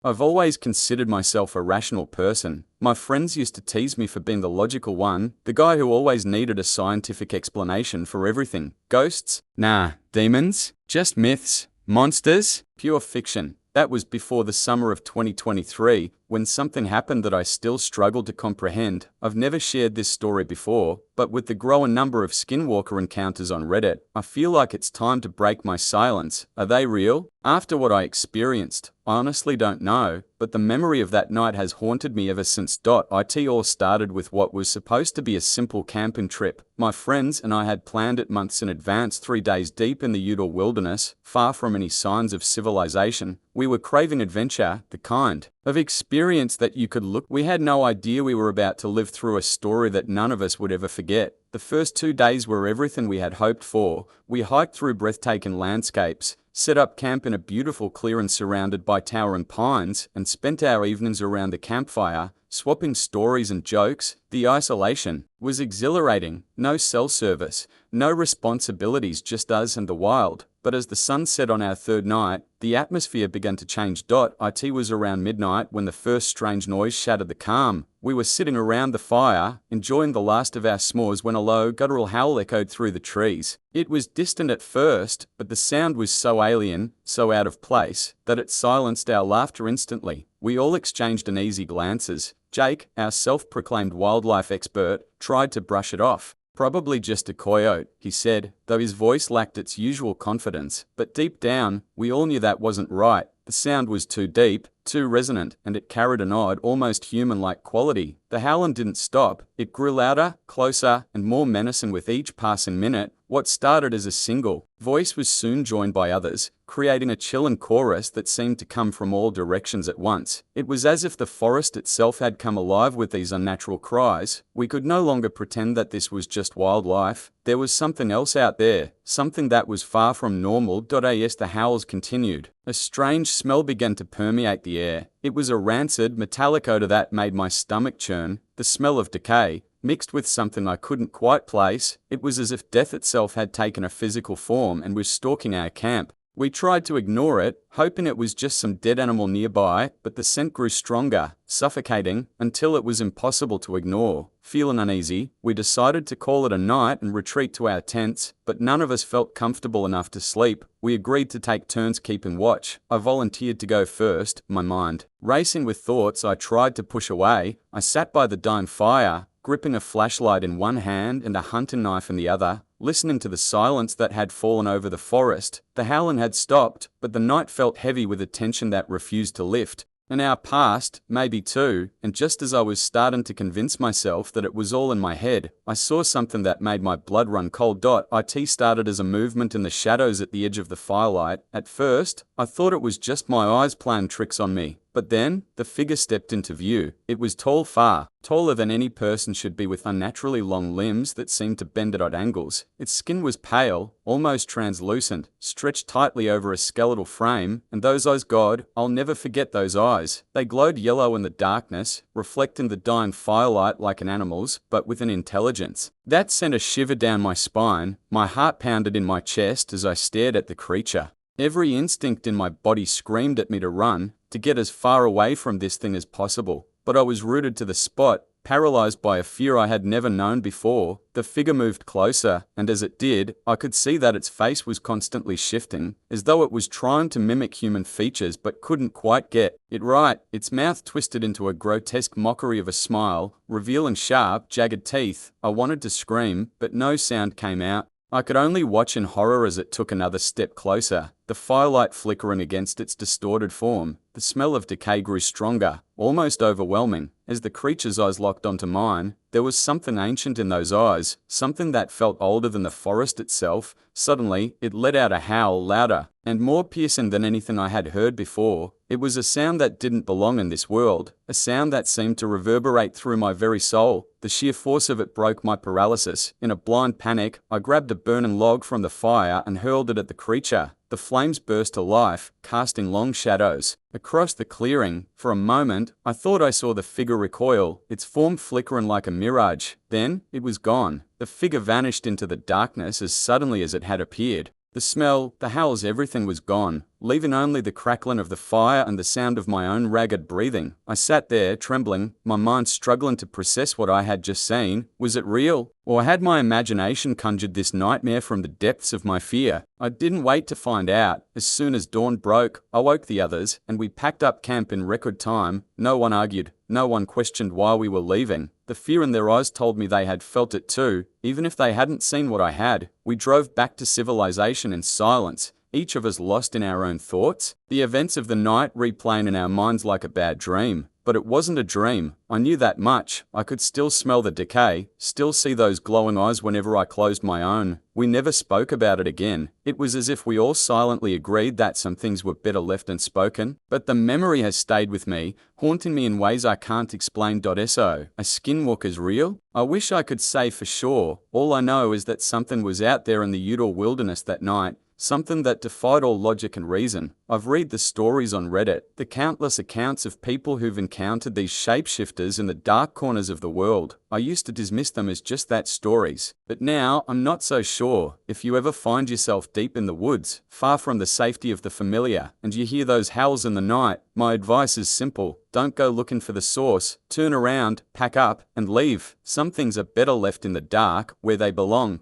I've always considered myself a rational person. My friends used to tease me for being the logical one, the guy who always needed a scientific explanation for everything. Ghosts? Nah. Demons? Just myths. Monsters? Pure fiction. That was before the summer of 2023, when something happened that I still struggle to comprehend. I've never shared this story before, but with the growing number of Skinwalker encounters on Reddit, I feel like it's time to break my silence. Are they real? After what I experienced, I honestly don't know, but the memory of that night has haunted me ever since. It all started with what was supposed to be a simple camping trip. My friends and I had planned it months in advance, 3 days deep in the Utah wilderness, far from any signs of civilization. We were craving adventure, the kind of experience that you could look. We had no idea we were about to live through a story that none of us would ever forget. The first 2 days were everything we had hoped for. We hiked through breathtaking landscapes, set up camp in a beautiful clearing surrounded by towering pines, and spent our evenings around the campfire, swapping stories and jokes. The isolation was exhilarating. No cell service, no responsibilities, just us and the wild. But as the sun set on our third night, the atmosphere began to change. It was around midnight when the first strange noise shattered the calm. We were sitting around the fire, enjoying the last of our s'mores, when a low, guttural howl echoed through the trees. It was distant at first, but the sound was so alien, so out of place, that it silenced our laughter instantly. We all exchanged uneasy glances. Jake, our self-proclaimed wildlife expert, tried to brush it off. Probably just a coyote, he said, though his voice lacked its usual confidence. But deep down, we all knew that wasn't right. The sound was too deep, too resonant, and it carried an odd, almost human-like quality. The howling didn't stop. It grew louder, closer, and more menacing with each passing minute. What started as a single voice was soon joined by others, creating a chilling chorus that seemed to come from all directions at once. It was as if the forest itself had come alive with these unnatural cries. We could no longer pretend that this was just wildlife. There was something else out there, something that was far from normal. As the howls continued, a strange smell began to permeate the air. It was a rancid, metallic odor that made my stomach churn, the smell of decay, mixed with something I couldn't quite place. It was as if death itself had taken a physical form and was stalking our camp. We tried to ignore it, hoping it was just some dead animal nearby, but the scent grew stronger, suffocating, until it was impossible to ignore. Feeling uneasy, we decided to call it a night and retreat to our tents, but none of us felt comfortable enough to sleep. We agreed to take turns keeping watch. I volunteered to go first, my mind racing with thoughts I tried to push away. I sat by the dying fire, gripping a flashlight in one hand and a hunting knife in the other, listening to the silence that had fallen over the forest. The howling had stopped, but the night felt heavy with a tension that refused to lift. An hour passed, maybe two, and just as I was starting to convince myself that it was all in my head, I saw something that made my blood run cold. It started as a movement in the shadows at the edge of the firelight. At first, I thought it was just my eyes playing tricks on me. But then, the figure stepped into view. It was tall, far taller than any person should be, with unnaturally long limbs that seemed to bend at odd angles. Its skin was pale, almost translucent, stretched tightly over a skeletal frame, and those eyes, God, I'll never forget those eyes. They glowed yellow in the darkness, reflecting the dying firelight like an animal's, but with an intelligence that sent a shiver down my spine. My heart pounded in my chest as I stared at the creature. Every instinct in my body screamed at me to run, to get as far away from this thing as possible. But I was rooted to the spot, paralyzed by a fear I had never known before. The figure moved closer, and as it did, I could see that its face was constantly shifting, as though it was trying to mimic human features but couldn't quite get it right. Its mouth twisted into a grotesque mockery of a smile, revealing sharp, jagged teeth. I wanted to scream, but no sound came out. I could only watch in horror as it took another step closer, the firelight flickering against its distorted form. The smell of decay grew stronger, almost overwhelming. As the creature's eyes locked onto mine, there was something ancient in those eyes, something that felt older than the forest itself. Suddenly, it let out a howl, louder and more piercing than anything I had heard before. It was a sound that didn't belong in this world, a sound that seemed to reverberate through my very soul. The sheer force of it broke my paralysis. In a blind panic, I grabbed a burning log from the fire and hurled it at the creature. The flames burst to life, casting long shadows across the clearing. For a moment, I thought I saw the figure recoil, its form flickering like a mirage. Then, it was gone. The figure vanished into the darkness as suddenly as it had appeared. The smell, the howls, everything was gone, leaving only the crackling of the fire and the sound of my own ragged breathing. I sat there, trembling, my mind struggling to process what I had just seen. Was it real? Or had my imagination conjured this nightmare from the depths of my fear? I didn't wait to find out. As soon as dawn broke, I woke the others, and we packed up camp in record time. No one argued. No one questioned why we were leaving. The fear in their eyes told me they had felt it too, even if they hadn't seen what I had. We drove back to civilization in silence, each of us lost in our own thoughts, the events of the night replaying in our minds like a bad dream. But it wasn't a dream. I knew that much. I could still smell the decay, still see those glowing eyes whenever I closed my own. We never spoke about it again. It was as if we all silently agreed that some things were better left unspoken. But the memory has stayed with me, haunting me in ways I can't explain. So, a skinwalker's real? I wish I could say for sure. All I know is that something was out there in the Utah wilderness that night. Something that defied all logic and reason. I've read the stories on Reddit, the countless accounts of people who've encountered these shapeshifters in the dark corners of the world. I used to dismiss them as just that, stories. But now, I'm not so sure. If you ever find yourself deep in the woods, far from the safety of the familiar, and you hear those howls in the night, my advice is simple. Don't go looking for the source. Turn around, pack up, and leave. Some things are better left in the dark, where they belong.